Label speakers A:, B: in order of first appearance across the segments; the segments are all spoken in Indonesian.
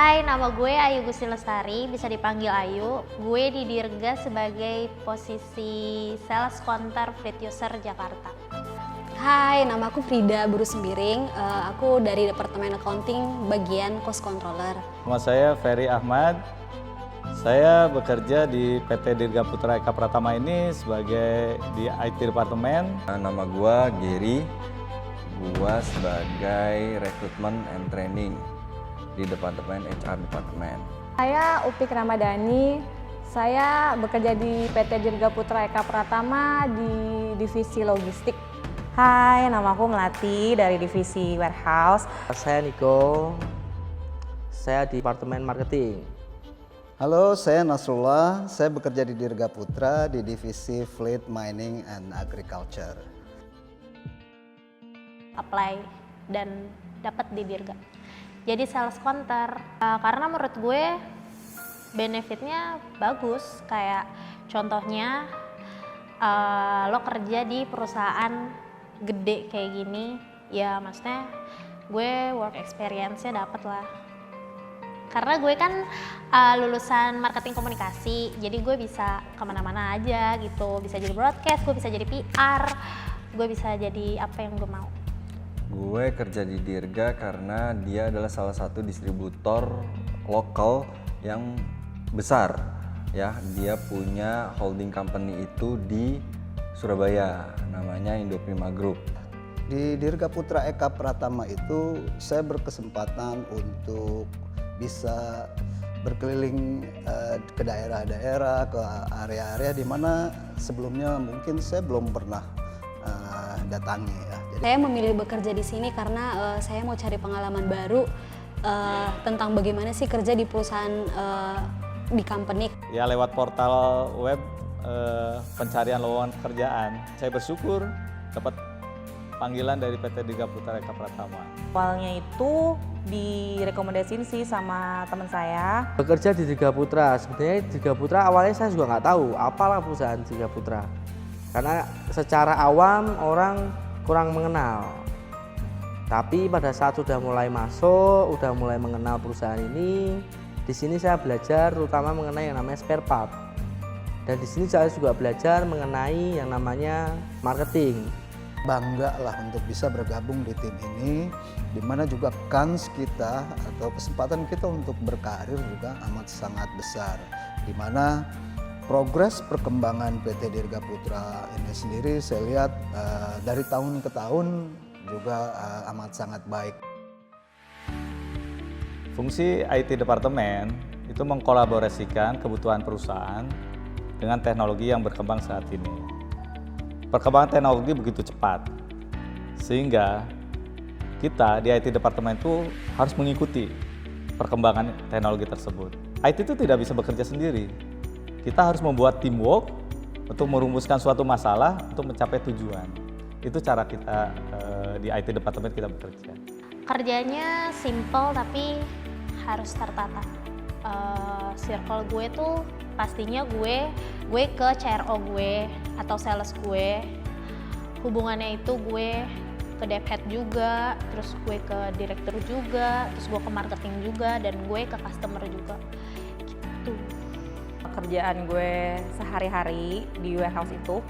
A: Hai, nama gue Ayu Gusti Lestari, bisa dipanggil Ayu. Gue di Dirga sebagai posisi Sales Counter Fleet User Jakarta.
B: Hai, nama aku Frida Buru Sembiring. Aku dari Departemen Accounting, bagian Cost Controller.
C: Nama saya Ferry Ahmad. Saya bekerja di PT Dirga Putra Eka Pratama ini sebagai di IT Departemen.
D: Nama gua Gary, gua sebagai Recruitment and Training di Departemen HR Departemen.
E: Saya Upik Ramadhani, saya bekerja di PT Dirga Putra Eka Pratama di Divisi Logistik.
F: Hai, nama aku Melati dari Divisi Warehouse.
G: Saya Niko, saya di Departemen Marketing.
H: Halo, saya Nasrullah, saya bekerja di Dirga Putra di Divisi Fleet Mining and Agriculture.
A: Apply dan dapat di Dirga. Jadi sales counter, karena menurut gue benefitnya bagus. Kayak contohnya lo kerja di perusahaan gede kayak gini, ya maksudnya gue work experience-nya dapet lah. Karena gue kan lulusan marketing komunikasi, jadi gue bisa kemana-mana aja gitu. Bisa jadi broadcast, gue bisa jadi PR, gue bisa jadi apa yang gue mau.
D: Gue kerja di Dirga karena dia adalah salah satu distributor lokal yang besar. Ya, dia punya holding company itu di Surabaya, namanya Indoprima Group.
H: Di Dirga Putra Eka Pratama itu saya berkesempatan untuk bisa berkeliling ke daerah-daerah, ke area-area di mana sebelumnya mungkin saya belum pernah datangi ya.
B: Saya memilih bekerja di sini karena saya mau cari pengalaman baru tentang bagaimana sih kerja di perusahaan di company.
C: Ya lewat portal web pencarian lowongan pekerjaan, saya bersyukur dapat panggilan dari PT Dirga Putra Eka Pratama.
F: Awalnya itu direkomendasiin sih sama teman saya.
G: Bekerja di Dirga Putra, sebenarnya Dirga Putra awalnya saya juga nggak tahu apalah perusahaan Dirga Putra. Karena secara awam orang kurang mengenal. Tapi pada saat sudah mulai masuk, sudah mulai mengenal perusahaan ini, di sini saya belajar terutama mengenai yang namanya spare part. Dan di sini saya juga belajar mengenai yang namanya marketing.
H: Bangga lah untuk bisa bergabung di tim ini, di mana juga kans kita atau kesempatan kita untuk berkarir juga amat sangat besar. Di mana progres perkembangan PT Dirga Putra ini sendiri saya lihat dari tahun ke tahun juga amat sangat baik.
C: Fungsi IT Departemen itu mengkolaborasikan kebutuhan perusahaan dengan teknologi yang berkembang saat ini. Perkembangan teknologi begitu cepat, sehingga kita di IT Departemen itu harus mengikuti perkembangan teknologi tersebut. IT itu tidak bisa bekerja sendiri. Kita harus membuat teamwork untuk merumuskan suatu masalah untuk mencapai tujuan. Itu cara kita di IT Departemen kita bekerja.
A: Kerjanya simple tapi harus tertata. Circle gue tuh pastinya gue ke CRO gue atau sales gue. Hubungannya itu gue ke dev head juga, terus gue ke direktur juga, terus gue ke marketing juga, dan gue ke customer juga. Gitu.
F: Kerjaan gue sehari-hari di warehouse itu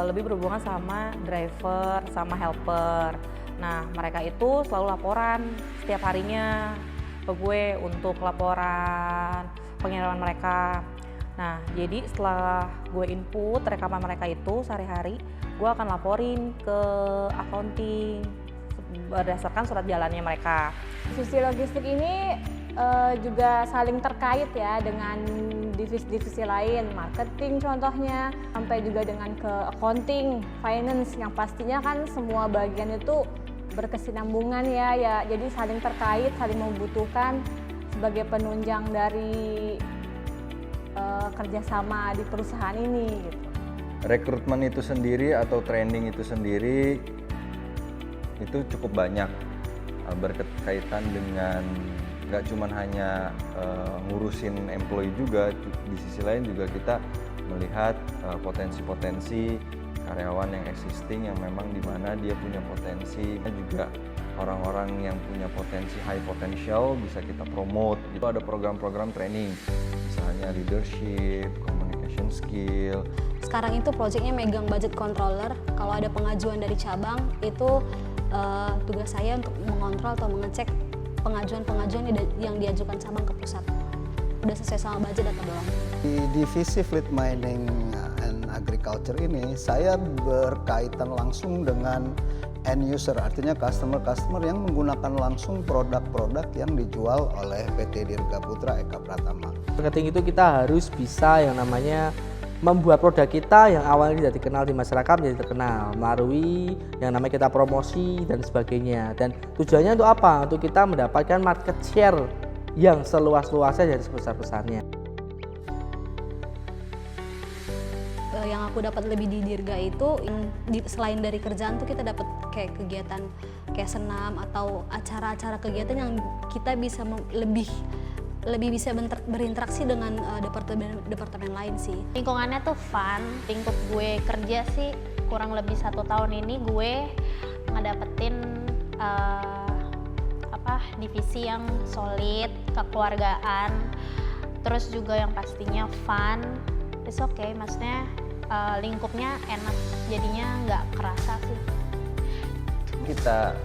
F: lebih berhubungan sama driver, sama helper. Nah, mereka itu selalu laporan setiap harinya ke gue untuk laporan pengiriman mereka. Nah, jadi setelah gue input rekaman mereka itu sehari-hari, gue akan laporin ke accounting berdasarkan surat jalannya mereka.
E: Divisi logistik ini juga saling terkait ya dengan divisi-divisi lain, marketing contohnya, sampai juga dengan ke accounting, finance, yang pastinya kan semua bagian itu berkesinambungan ya, jadi saling terkait, saling membutuhkan sebagai penunjang dari kerjasama di perusahaan ini gitu.
D: Rekrutmen itu sendiri atau training itu sendiri itu cukup banyak berkaitan dengan nggak cuma hanya ngurusin employee juga, di sisi lain juga kita melihat potensi-potensi karyawan yang existing yang memang dimana dia punya potensi juga orang-orang yang punya potensi high potential bisa kita promote. Itu ada program-program training, misalnya leadership, communication skill.
B: Sekarang itu proyeknya megang budget controller. Kalau ada pengajuan dari cabang, itu tugas saya untuk mengontrol atau mengecek pengajuan-pengajuan yang diajukan cabang ke pusat. Udah sesuai sama budget atau belum.
H: Di divisi Fleet Mining and Agriculture ini, saya berkaitan langsung dengan end user, artinya customer-customer yang menggunakan langsung produk-produk yang dijual oleh PT Dirga Putra Eka Pratama.
G: Marketing itu kita harus bisa yang namanya membuat produk kita yang awalnya tidak dikenal di masyarakat menjadi terkenal melalui yang namanya kita promosi dan sebagainya. Dan tujuannya untuk apa? Untuk kita mendapatkan market share yang seluas-luasnya dan sebesar-besarnya.
B: Yang aku dapat lebih di Dirga itu selain dari kerjaan tuh kita dapat kayak kegiatan kayak senam atau acara-acara kegiatan yang kita bisa lebih bisa berinteraksi dengan departemen lain sih.
A: Lingkungannya tuh fun. Lingkup gue kerja sih kurang lebih 1 tahun ini gue ngedapetin divisi yang solid, kekeluargaan, terus juga yang pastinya fun. It's okay, maksudnya lingkupnya enak, jadinya nggak kerasa sih.
D: Kita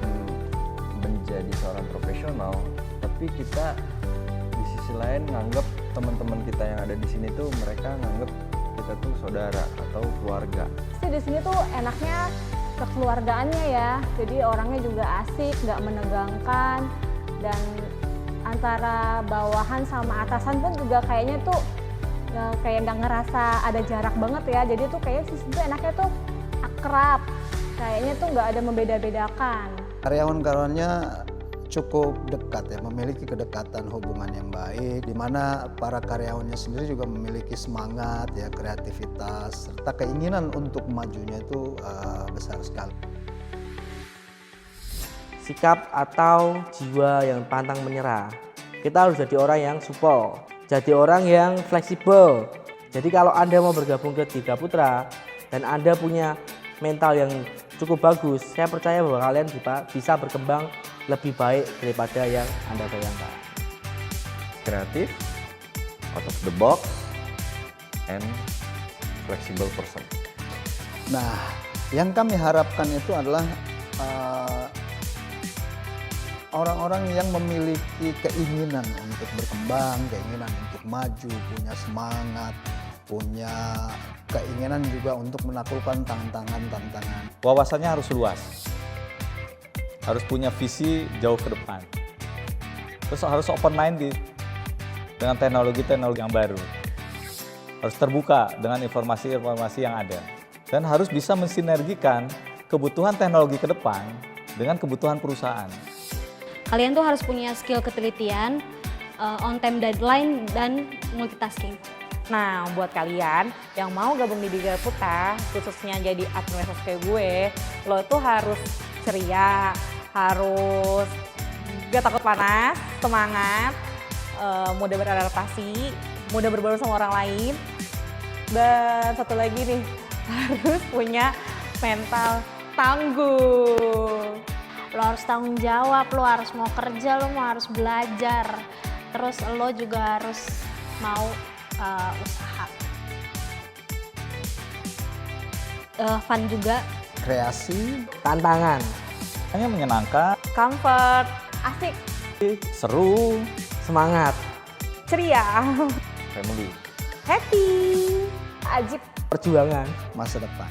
D: menjadi seorang profesional, tapi kita di sisi lain nganggap teman-teman kita yang ada di sini tuh mereka nganggap kita tuh saudara atau keluarga.
E: Di sini tuh enaknya kekeluargaannya ya, jadi orangnya juga asik, nggak menegangkan, dan antara bawahan sama atasan pun juga kayaknya tuh kayak nggak ngerasa ada jarak banget ya, jadi tuh kayaknya sih tuh enaknya tuh akrab, kayaknya tuh nggak ada membeda-bedakan.
H: Karyawan-karyawannya cukup dekat ya, memiliki kedekatan hubungan yang baik, di mana para karyawannya sendiri juga memiliki semangat ya, kreativitas serta keinginan untuk majunya itu besar sekali.
G: Sikap atau jiwa yang pantang menyerah. Kita harus jadi orang yang supel, jadi orang yang fleksibel. Jadi kalau Anda mau bergabung ke Dirga Putra dan Anda punya mental yang cukup bagus, saya percaya bahwa kalian bisa berkembang lebih baik daripada yang Anda bayangkan.
D: Kreatif, out of the box, and flexible person.
H: Nah, yang kami harapkan itu adalah orang-orang yang memiliki keinginan untuk berkembang, keinginan untuk maju, punya semangat, punya keinginan juga untuk menaklukkan tantangan-tantangan.
C: Wawasannya harus luas, harus punya visi jauh ke depan, terus harus open minded dengan teknologi-teknologi yang baru, harus terbuka dengan informasi-informasi yang ada, dan harus bisa mensinergikan kebutuhan teknologi ke depan dengan kebutuhan perusahaan.
B: Kalian tuh harus punya skill ketelitian, on time deadline, dan multitasking.
F: Nah, buat kalian yang mau gabung di Dirga Putra, khususnya jadi admin medsos kayak gue, lo tuh harus ceria, harus gak takut panas, semangat, mudah beradaptasi, mudah berbaur sama orang lain, dan satu lagi nih, harus punya mental tangguh.
A: Lo harus tanggung jawab, lo harus mau kerja, lo harus belajar, terus lo juga harus mau usaha.
B: Fun juga.
H: Kreasi,
G: Tantangan.
C: Hanya menyenangkan,
F: Comfort, asik,
C: seru,
G: Semangat.
F: ceria,
D: Family.
F: happy,
E: Ajib.
G: Perjuangan.
H: masa depan.